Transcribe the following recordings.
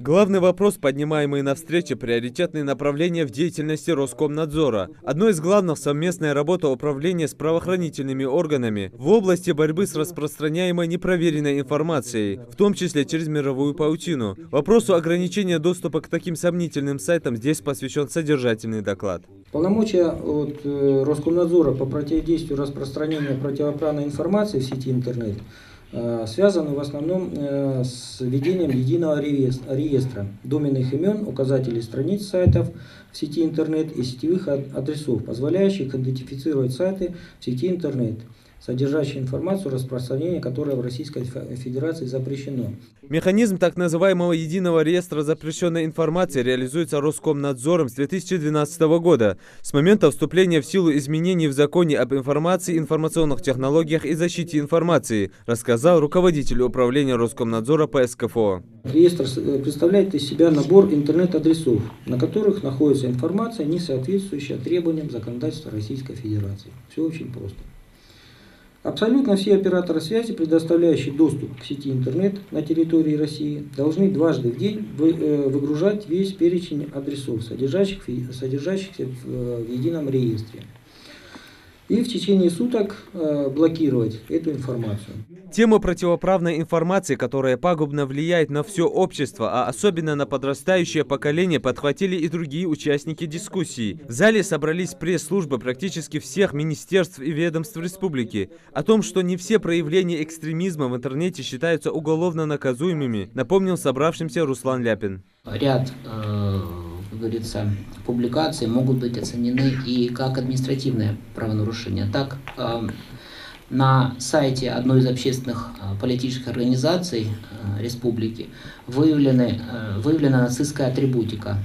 Главный вопрос, поднимаемый на встрече, приоритетные направления в деятельности Роскомнадзора. Одно из главных – совместная работа управления с правоохранительными органами в области борьбы с распространяемой непроверенной информацией, в том числе через мировую паутину. Вопросу ограничения доступа к таким сомнительным сайтам здесь посвящен содержательный доклад. Полномочия от Роскомнадзора по противодействию распространению противоправной информации в сети интернет связаны в основном с введением единого реестра доменных имен, указателей страниц сайтов в сети интернет и сетевых адресов, позволяющих идентифицировать сайты в сети интернет, содержащие информацию, распространение которой в Российской Федерации запрещено. Механизм так называемого единого реестра запрещенной информации реализуется Роскомнадзором с 2012 года, с момента вступления в силу изменений в законе об информации, информационных технологиях и защите информации, рассказал руководитель управления Роскомнадзора по СКФО. Реестр представляет из себя набор интернет-адресов, на которых находится информация, не соответствующая требованиям законодательства Российской Федерации. Все очень просто. Абсолютно все операторы связи, предоставляющие доступ к сети интернет на территории России, должны дважды в день выгружать весь перечень адресов, содержащихся в едином реестре, и в течение суток блокировать эту информацию. Тему противоправной информации, которая пагубно влияет на все общество, а особенно на подрастающее поколение, подхватили и другие участники дискуссии. В зале собрались пресс-службы практически всех министерств и ведомств республики. О том, что не все проявления экстремизма в интернете считаются уголовно наказуемыми, напомнил собравшимся Руслан Ляпин. Ряд, как говорится, публикаций могут быть оценены и как административное правонарушение. Так, на сайте одной из общественных политических организаций республики выявлена нацистская атрибутика.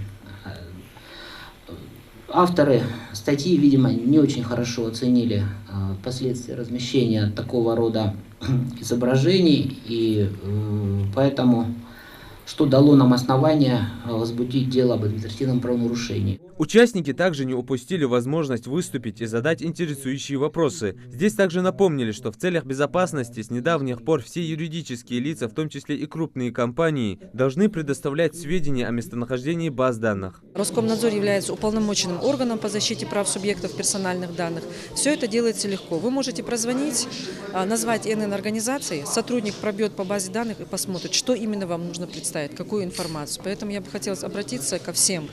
Авторы статьи, видимо, не очень хорошо оценили последствия размещения такого рода изображений, и поэтому что дало нам основание возбудить дело об административном правонарушении. Участники также не упустили возможность выступить и задать интересующие вопросы. Здесь также напомнили, что в целях безопасности с недавних пор все юридические лица, в том числе и крупные компании, должны предоставлять сведения о местонахождении баз данных. Роскомнадзор является уполномоченным органом по защите прав субъектов персональных данных. Все это делается легко. Вы можете прозвонить, назвать НН-организации, сотрудник пробьет по базе данных и посмотрит, что именно вам нужно представить, какую информацию. Поэтому я бы хотела обратиться ко всем.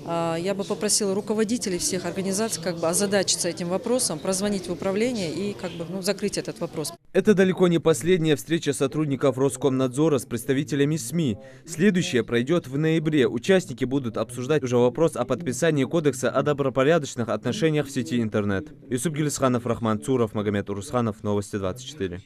Я бы попросила руководителей всех организаций озадачиться этим вопросом, прозвонить в управление и закрыть этот вопрос. Это далеко не последняя встреча сотрудников Роскомнадзора с представителями СМИ. Следующая пройдет в ноябре. Участники будут обсуждать уже вопрос о подписании кодекса о добропорядочных отношениях в сети интернет. Юсуп Гилисханов, Рахман Цуров, Магомед Урусханов, Новости 24.